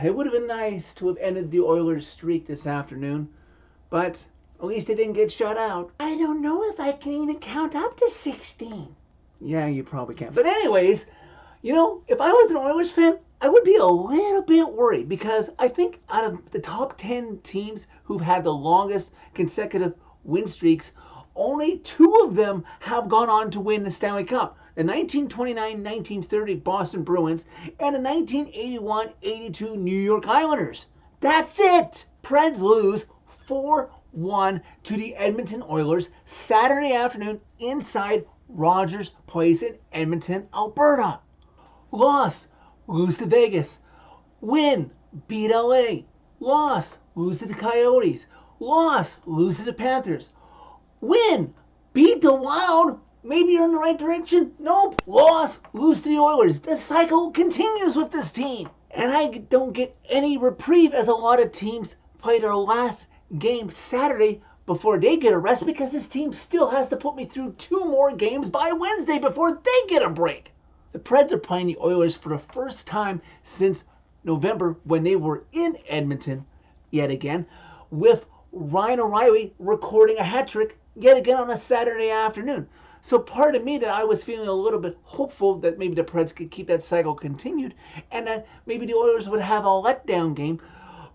It would have been nice to have ended the Oilers' streak this afternoon, but at least they didn't get shut out. I don't know if I can even count up to 16. Yeah, you probably can. But anyways, if I was an Oilers fan, I would be a little bit worried because I think out of the top 10 teams who've had the longest consecutive win streaks, only 2 of them have gone on to win the Stanley Cup. The 1929-1930 Boston Bruins and the 1981-82 New York Islanders. That's it! Preds lose 4-1 to the Edmonton Oilers Saturday afternoon inside Rogers Place in Edmonton, Alberta. Loss, lose to Vegas. Win, beat LA. Loss, lose to the Coyotes. Loss, lose to the Panthers. Win, beat the Wild. Maybe you're in the right direction. Nope. Loss, lose to the Oilers. The cycle continues with this team. And I don't get any reprieve as a lot of teams play their last game Saturday before they get a rest because this team still has to put me through 2 more games by Wednesday before they get a break. The Preds are playing the Oilers for the first time since November when they were in Edmonton yet again, with Ryan O'Reilly recording a hat trick yet again on a Saturday afternoon. So part of me that I was feeling a little bit hopeful that maybe the Preds could keep that cycle continued and that maybe the Oilers would have a letdown game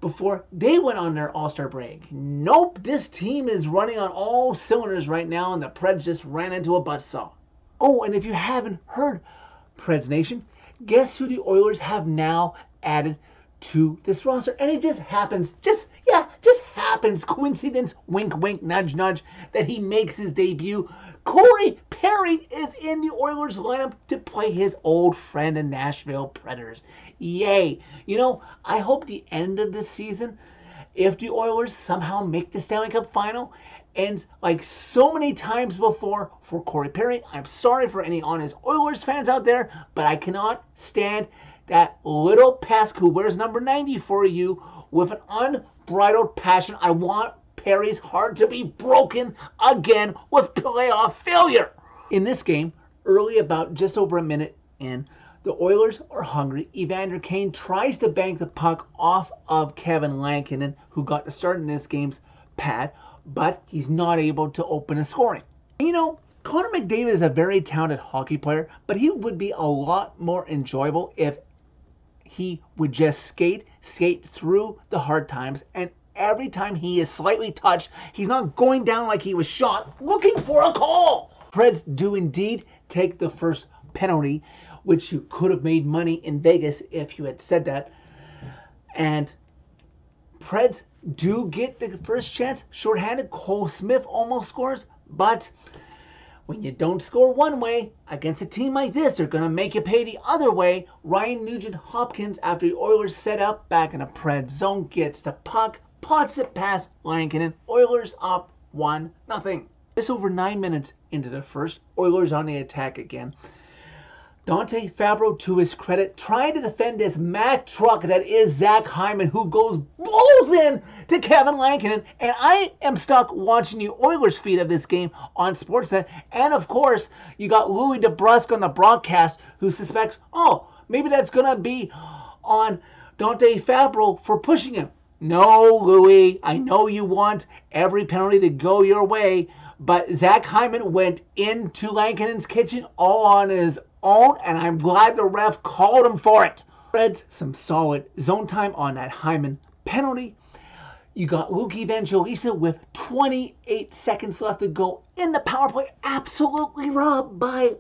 before they went on their All-Star break. Nope, this team is running on all cylinders right now and the Preds just ran into a buzzsaw. Oh, and if you haven't heard, Preds Nation, guess who the Oilers have now added to this roster? And it just happens, just happens, coincidence, wink, wink, nudge, nudge, that he makes his debut. Cory is in the Oilers lineup to play his old friend, the Nashville Predators. Yay. I hope the end of the season, if the Oilers somehow make the Stanley Cup final, ends like so many times before for Cory Perry. I'm sorry for any honest Oilers fans out there, but I cannot stand that little pest who wears number 90 for you with an unbridled passion. I want Perry's heart to be broken again with playoff failure. In this game, early about just over a minute in, the Oilers are hungry. Evander Kane tries to bank the puck off of Kevin Lankinen, who got the start in this game's pad, but he's not able to open a scoring. Connor McDavid is a very talented hockey player, but he would be a lot more enjoyable if he would just skate through the hard times, and every time he is slightly touched, he's not going down like he was shot looking for a call. Preds do indeed take the first penalty, which you could have made money in Vegas if you had said that. And Preds do get the first chance. Shorthanded, Cole Smith almost scores, but when you don't score one way against a team like this, they're going to make you pay the other way. Ryan Nugent-Hopkins, after the Oilers set up back in a Preds zone, gets the puck, pots it past Lankinen. Oilers up 1-0. Just over 9 minutes into the first, Oilers on the attack again. Dante Fabro, to his credit, tried to defend this Mack truck that is Zach Hyman, who blows in to Kevin Lankinen. And I am stuck watching the Oilers feed of this game on Sportsnet. And of course, you got Louis DeBrusque on the broadcast, who suspects, maybe that's going to be on Dante Fabro for pushing him. No, Louis, I know you want every penalty to go your way, but Zach Hyman went into Lankinen's kitchen all on his own, and I'm glad the ref called him for it. Preds some solid zone time on that Hyman penalty. You got Luke Evangelista with 28 seconds left to go in the power play. Absolutely robbed by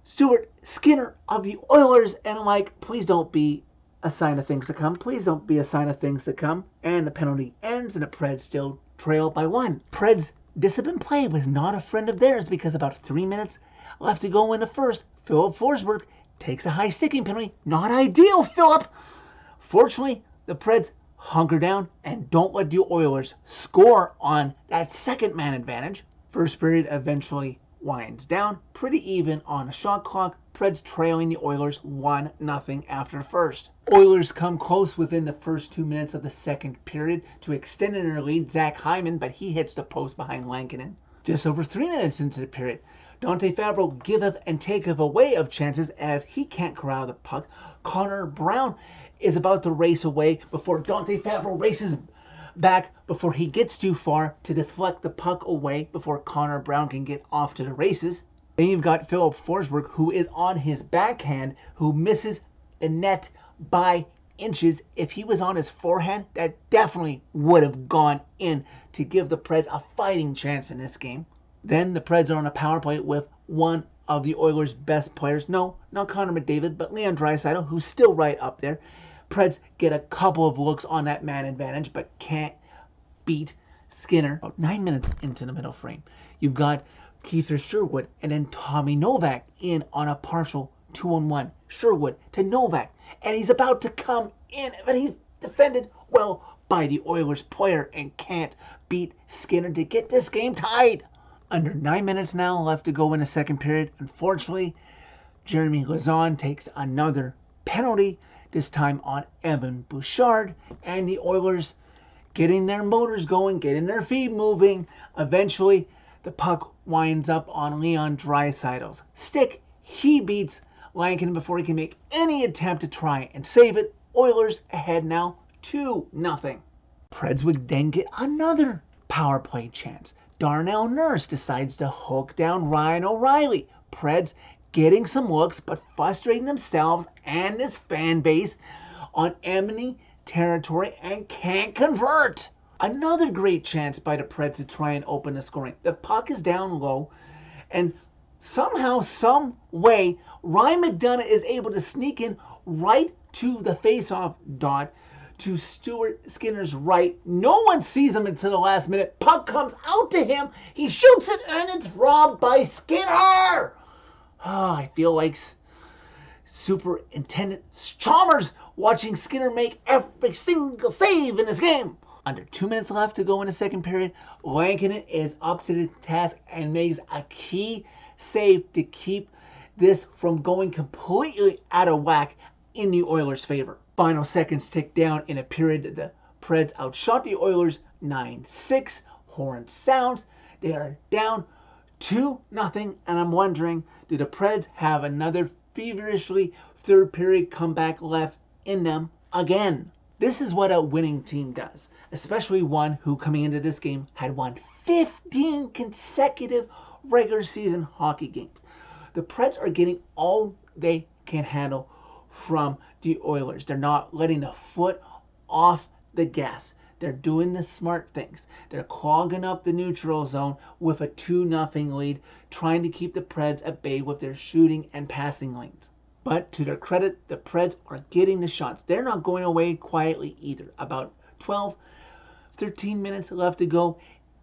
Stuart Skinner of the Oilers. And I'm like, please don't be a sign of things to come. Please don't be a sign of things to come. And the penalty ends, and the Preds still trail by 1. Preds' disciplined play was not a friend of theirs because about 3 minutes left to go in the first. Philip Forsberg takes a high sticking penalty. Not ideal, Philip. Fortunately, the Preds hunker down and don't let the Oilers score on that second man advantage. First period eventually winds down. Pretty even on a shot clock. Preds trailing the Oilers 1-0 after first. Oilers come close within the first 2 minutes of the second period to extend their lead. Zach Hyman, but he hits the post behind Lankinen. Just over 3 minutes into the period, Dante Fabro giveth and taketh away of chances as he can't corral the puck. Connor Brown is about to race away before Dante Fabro races back before he gets too far to deflect the puck away before Connor Brown can get off to the races. Then you've got Philip Forsberg, who is on his backhand, who misses the net by inches. If he was on his forehand, that definitely would have gone in to give the Preds a fighting chance in this game. Then the Preds are on a power play with one of the Oilers' best players. No, not Connor McDavid, but Leon Draisaitl, who's still right up there. Preds get a couple of looks on that man advantage, but can't beat Skinner. About 9 minutes into the middle frame, you've got Kiefer Sherwood and then Tommy Novak in on a partial 2-on-1. Sherwood to Novak, and he's about to come in, but he's defended well by the Oilers player and can't beat Skinner to get this game tied. Under 9 minutes now left to go in the second period. Unfortunately, Jeremy Lauzon takes another penalty, this time on Evan Bouchard, and the Oilers getting their motors going, getting their feet moving. Eventually, the puck winds up on Leon Draisaitl's stick. He beats Lankinen before he can make any attempt to try and save it. Oilers ahead now 2-0. Preds would then get another power play chance. Darnell Nurse decides to hook down Ryan O'Reilly. Preds getting some looks, but frustrating themselves and this fan base on enemy territory and can't convert. Another great chance by the Preds to try and open the scoring. The puck is down low, and somehow, some way, Ryan McDonagh is able to sneak in right to the face-off dot to Stuart Skinner's right. No one sees him until the last minute. Puck comes out to him. He shoots it, and it's robbed by Skinner. I feel like Superintendent Chalmers watching Skinner make every single save in this game. Under 2 minutes left to go in the second period, Lankinen is up to the task and makes a key save to keep this from going completely out of whack in the Oilers' favor. Final seconds tick down in a period that the Preds outshot the Oilers 9-6. Horn sounds. They are down 2-0, and I'm wondering, do the Preds have another feverishly third period comeback left in them again? This is what a winning team does, especially one who, coming into this game, had won 15 consecutive regular season hockey games. The Preds are getting all they can handle from the Oilers. They're not letting a foot off the gas. They're doing the smart things. They're clogging up the neutral zone with a 2-0 lead, trying to keep the Preds at bay with their shooting and passing lanes. But to their credit, the Preds are getting the shots. They're not going away quietly either. About 13 minutes left to go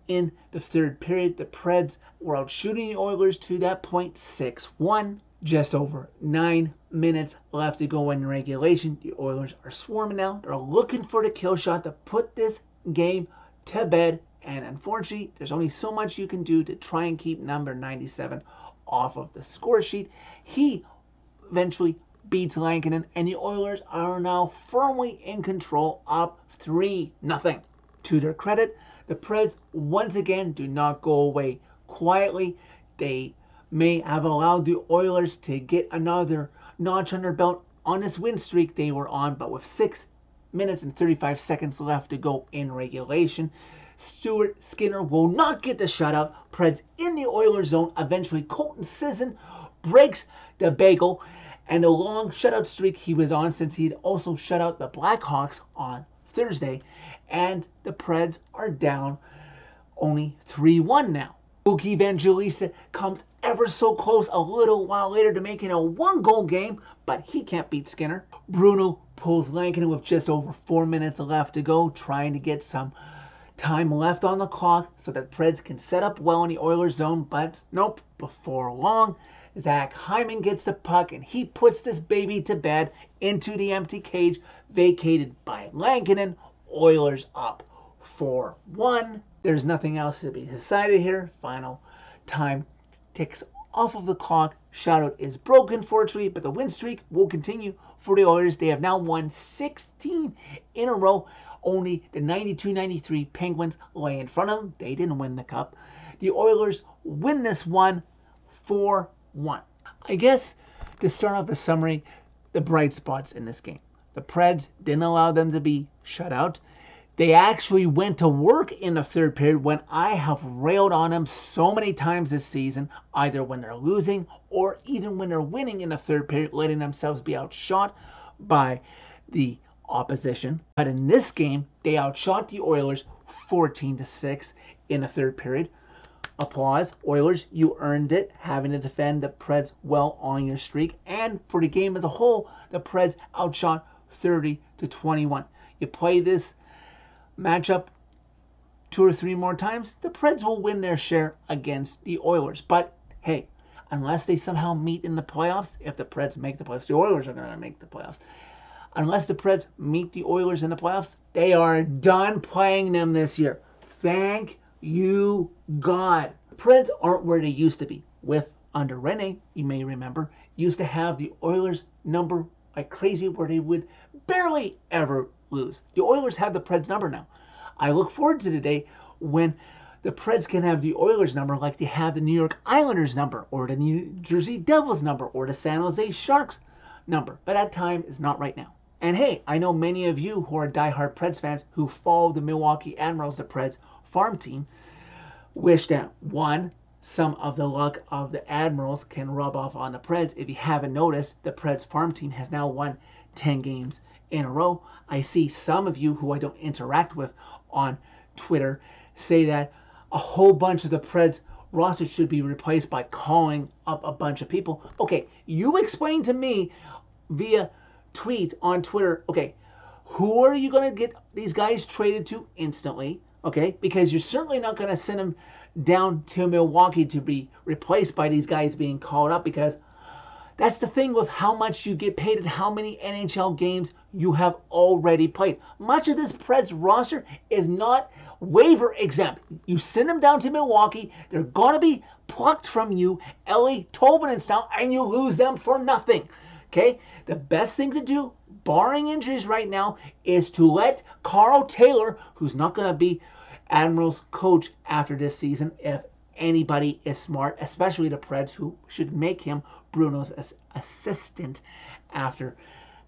in the third period. The Preds were out shooting the Oilers to that point 6-1. Just over 9 minutes left to go in regulation. The Oilers are swarming now. They're looking for the kill shot to put this game to bed. And unfortunately, there's only so much you can do to try and keep number 97 off of the score sheet. He eventually beats Lankinen, and the Oilers are now firmly in control, up 3-0. To their credit, the Preds once again do not go away quietly. They may have allowed the Oilers to get another notch on their belt on this win streak they were on, but with 6 minutes and 35 seconds left to go in regulation, Stuart Skinner will not get the shutout. Preds in the Oilers zone. Eventually, Colton Sisson breaks the bagel, and the long shutout streak he was on since he'd also shut out the Blackhawks on Thursday, and the Preds are down only 3-1 now. Buki Evangelista comes ever so close a little while later to making a 1-goal game, but he can't beat Skinner. Bruno pulls Lankinen with just over 4 minutes left to go, trying to get some time left on the clock so that Preds can set up well in the Oilers zone, but nope. Before long, Zach Hyman gets the puck and he puts this baby to bed into the empty cage vacated by Lankinen. Oilers up 4-1. There's nothing else to be decided here. Final time ticks off of the clock. Shutout is broken, fortunately, but the win streak will continue for the Oilers. They have now won 16 in a row. Only the 92-93 Penguins lay in front of them. They didn't win the cup. The Oilers win this one 4-1. I guess to start off the summary, the bright spots in this game. The Preds didn't allow them to be shut out. They actually went to work in the third period when I have railed on them so many times this season, either when they're losing or even when they're winning in the third period, letting themselves be outshot by the opposition. But in this game, they outshot the Oilers 14-6 in the third period. Applause. Oilers, you earned it, having to defend the Preds well on your streak. And for the game as a whole, the Preds outshot 30-21. You play this matchup 2 or 3 more times, the Preds will win their share against the Oilers. But hey, unless they somehow meet in the playoffs, if the Preds make the playoffs, the Oilers are going to make the playoffs. Unless the Preds meet the Oilers in the playoffs, they are done playing them this year. Thank you, God. The Preds aren't where they used to be. Under Rene, you may remember, used to have the Oilers number like crazy where they would barely ever lose. The Oilers have the Preds number now. I look forward to the day when the Preds can have the Oilers number like they have the New York Islanders number or the New Jersey Devils number or the San Jose Sharks number. But that time is not right now. And hey, I know many of you who are diehard Preds fans who follow the Milwaukee Admirals, the Preds farm team, wish that some of the luck of the Admirals can rub off on the Preds. If you haven't noticed, the Preds farm team has now won 10 games in a row. I see some of you who I don't interact with on Twitter say that a whole bunch of the Preds roster should be replaced by calling up a bunch of people. Okay, you explain to me via tweet on Twitter, okay, who are you going to get these guys traded to instantly? Okay, because you're certainly not going to send them down to Milwaukee to be replaced by these guys being called up, because that's the thing with how much you get paid and how many NHL games you have already played. Much of this Preds roster is not waiver exempt. You send them down to Milwaukee, they're going to be plucked from you, Ellie Tolvanen style, and you lose them for nothing. Okay? The best thing to do, barring injuries right now, is to let Carl Taylor, who's not going to be Admirals coach after this season, if anybody is smart, especially the Preds, who should make him Bruno's assistant after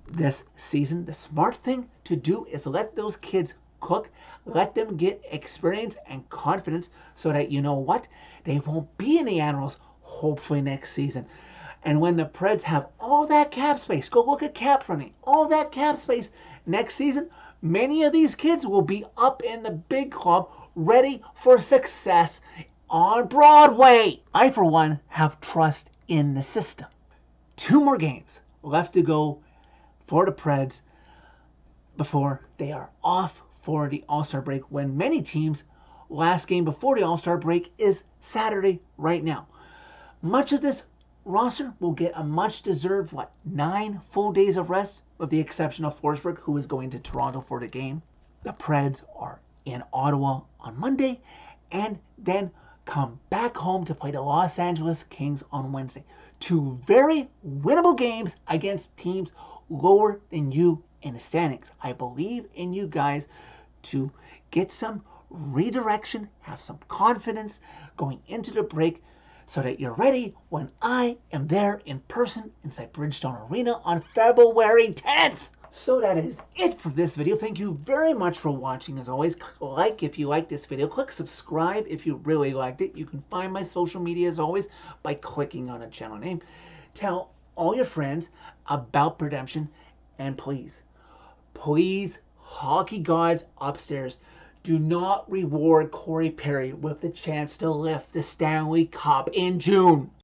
this season. The smart thing to do is let those kids cook, let them get experience and confidence so that, you know what, they won't be in the Admirals hopefully next season. And when the Preds have all that cap space, go look at cap fronting, all that cap space next season, many of these kids will be up in the big club ready for success on Broadway. I, for one, have trust in the system. 2 more games left to go for the Preds before they are off for the All-Star break, when many teams' last game before the All-Star break is Saturday right now. Much of this roster will get a much-deserved, 9 full days of rest, with the exception of Forsberg, who is going to Toronto for the game. The Preds are in Ottawa on Monday and then come back home to play the Los Angeles Kings on Wednesday. 2 very winnable games against teams lower than you in the standings. I believe in you guys to get some redirection, have some confidence going into the break, so that you're ready when I am there in person inside Bridgestone Arena on February 10th. So that is it for this video. Thank you very much for watching. As always, like if you like this video. Click subscribe if you really liked it. You can find my social media as always by clicking on a channel name. Tell all your friends about Redemption. And please, hockey gods upstairs, do not reward Corey Perry with the chance to lift the Stanley Cup in June.